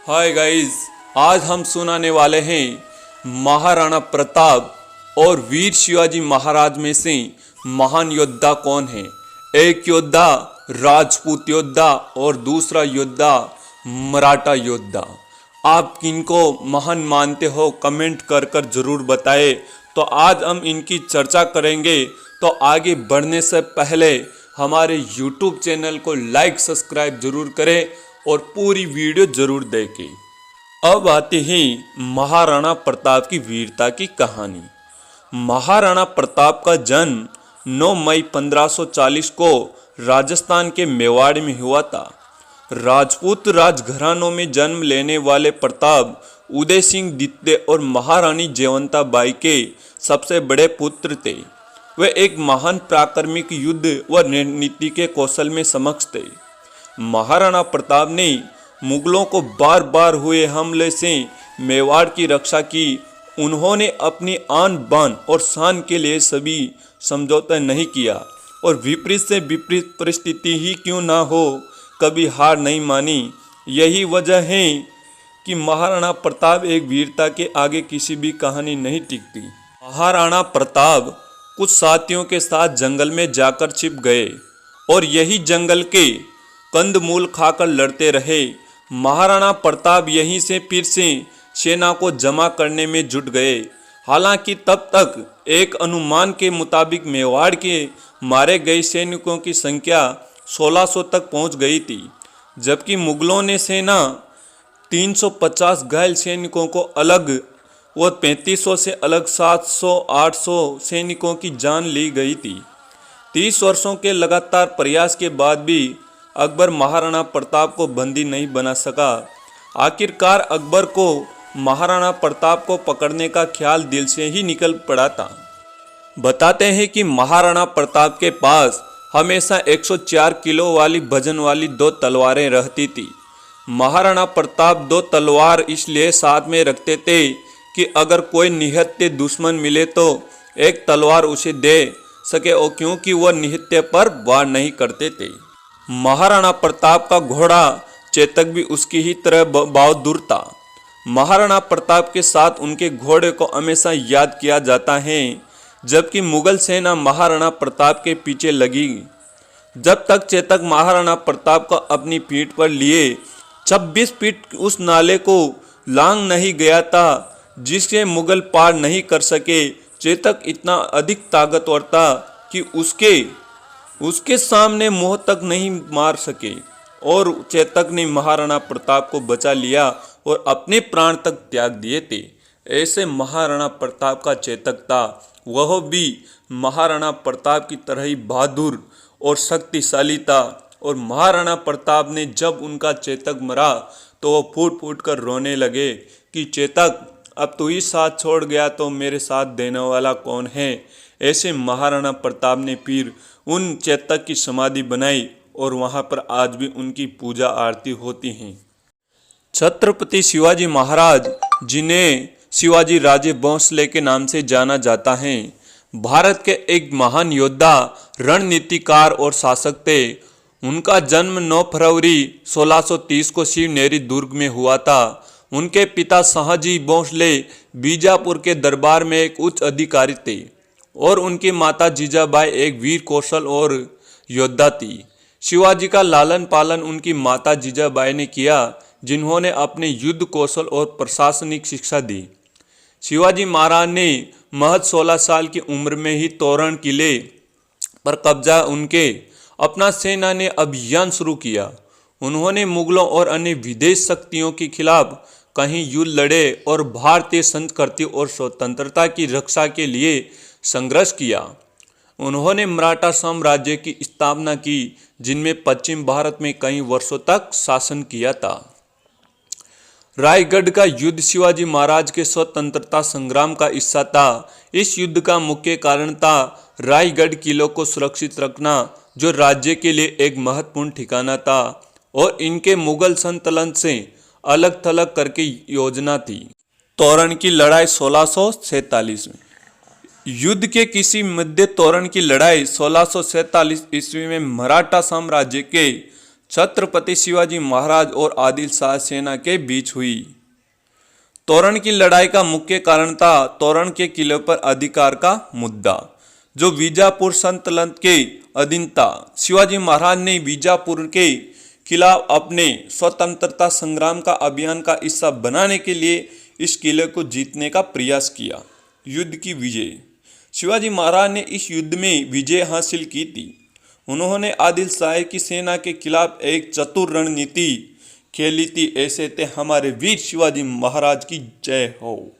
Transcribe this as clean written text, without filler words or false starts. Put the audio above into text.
Hi guys, आज हम सुनाने वाले हैं महाराणा प्रताप और वीर शिवाजी महाराज में से महान योद्धा कौन है। एक योद्धा राजपूत योद्धा और दूसरा योद्धा मराठा योद्धा। आप किनको महान मानते हो कमेंट कर कर जरूर बताएं। तो आज हम इनकी चर्चा करेंगे। तो आगे बढ़ने से पहले हमारे YouTube चैनल को लाइक सब्सक्राइब जरूर करें और पूरी वीडियो जरूर देखें। अब आते हैं महाराणा प्रताप की वीरता की कहानी। महाराणा प्रताप का जन्म 9 मई 1540 को राजस्थान के मेवाड़ में हुआ था। राजपूत राजघरानों में जन्म लेने वाले प्रताप उदय सिंह द्वितीय और महारानी जयवंता बाई के सबसे बड़े पुत्र थे। वे एक महान पराक्रमिक युद्ध व रणनीति के कौशल में समक्ष थे। महाराणा प्रताप ने मुगलों को बार बार हुए हमले से मेवाड़ की रक्षा की। उन्होंने अपनी आन बान और शान के लिए सभी समझौता नहीं किया और विपरीत से विपरीत परिस्थिति ही क्यों ना हो कभी हार नहीं मानी। यही वजह है कि महाराणा प्रताप एक वीरता के आगे किसी भी कहानी नहीं टिकती। महाराणा प्रताप कुछ साथियों के साथ जंगल में जाकर छिप गए और यही जंगल के कंदमूल खाकर लड़ते रहे। महाराणा प्रताप यहीं से फिर से सेना को जमा करने में जुट गए। हालांकि तब तक एक अनुमान के मुताबिक मेवाड़ के मारे गए सैनिकों की संख्या 1600 तक पहुंच गई थी, जबकि मुगलों ने सेना 350 घायल सैनिकों को अलग व 3500 से अलग 700-800 सैनिकों की जान ली गई थी। 30 वर्षों के लगातार प्रयास के बाद भी अकबर महाराणा प्रताप को बंदी नहीं बना सका। आखिरकार अकबर को महाराणा प्रताप को पकड़ने का ख्याल दिल से ही निकल पड़ा था। बताते हैं कि महाराणा प्रताप के पास हमेशा 104 किलो वाली वजन वाली 2 तलवारें रहती थी। महाराणा प्रताप 2 तलवार इसलिए साथ में रखते थे कि अगर कोई निहत्थे दुश्मन मिले तो एक तलवार उसे दे सके, और क्योंकि वह निहत्थे पर वार नहीं करते थे। महाराणा प्रताप का घोड़ा चेतक भी उसकी ही तरह बहादुर था। महाराणा प्रताप के साथ उनके घोड़े को हमेशा याद किया जाता है। जबकि मुगल सेना महाराणा प्रताप के पीछे लगी, जब तक चेतक महाराणा प्रताप को अपनी पीठ पर लिए 26 फीट उस नाले को लांग नहीं गया था जिससे मुगल पार नहीं कर सके। चेतक इतना अधिक ताकतवर था कि उसके सामने मुंह तक नहीं मार सके और चेतक ने महाराणा प्रताप को बचा लिया और अपने प्राण तक त्याग दिए थे। ऐसे महाराणा प्रताप का चेतक था, वह भी महाराणा प्रताप की तरह ही बहादुर और शक्तिशाली था। और महाराणा प्रताप ने जब उनका चेतक मरा तो वो फूट फूट कर रोने लगे कि चेतक, अब तू ही साथ छोड़ गया तो मेरे साथ देने वाला कौन है। ऐसे महाराणा प्रताप ने फिर उन चेतक की समाधि बनाई और वहां पर आज भी उनकी पूजा आरती होती है। छत्रपति शिवाजी महाराज, जिन्हें शिवाजी राजे भोंसले के नाम से जाना जाता है, भारत के एक महान योद्धा, रणनीतिकार और शासक थे। उनका जन्म 9 फरवरी 1630 को शिवनेरी दुर्ग में हुआ था। उनके पिता शाहजी भोंसले बीजापुर के दरबार में एक उच्च अधिकारी थे और उनकी माता जीजाबाई एक वीर कौशल और योद्धा थी। शिवाजी का लालन पालन उनकी माता जीजाबाई ने किया, जिन्होंने अपने युद्ध कौशल और प्रशासनिक शिक्षा दी। शिवाजी महाराज ने महज 16 साल की उम्र में ही तोरण किले पर कब्जा उनके अपना सेना ने अभियान शुरू किया। उन्होंने मुगलों और अन्य विदेश शक्तियों के खिलाफ कहीं युद्ध लड़े और भारतीय संस्कृति और स्वतंत्रता की रक्षा के लिए संघर्ष किया। उन्होंने मराठा साम्राज्य की स्थापना की, जिनमें पश्चिम भारत में कई वर्षों तक शासन किया था। रायगढ़ का युद्ध शिवाजी महाराज के स्वतंत्रता संग्राम का हिस्सा था। इस युद्ध का मुख्य कारण था रायगढ़ किलों को सुरक्षित रखना, जो राज्य के लिए एक महत्वपूर्ण ठिकाना था और इनके मुगल संतलन से अलग थलग करके योजना थी। तोरण की लड़ाई 1647 में। युद्ध के किसी मध्य तोरण की लड़ाई 1647 ईस्वी में मराठा साम्राज्य के छत्रपति शिवाजी महाराज और आदिल शाह सेना के बीच हुई। तोरण की लड़ाई का मुख्य कारण था तोरण के किले पर अधिकार का मुद्दा, जो बीजापुर सल्तनत के अधीन था। शिवाजी महाराज ने बीजापुर के खिलाफ अपने स्वतंत्रता संग्राम का अभियान का हिस्सा बनाने के लिए इस किले को जीतने का प्रयास किया। युद्ध की विजय। शिवाजी महाराज ने इस युद्ध में विजय हासिल की थी। उन्होंने आदिल शाह की सेना के खिलाफ एक चतुर रणनीति खेली थी। ऐसे थे हमारे वीर शिवाजी महाराज की जय हो।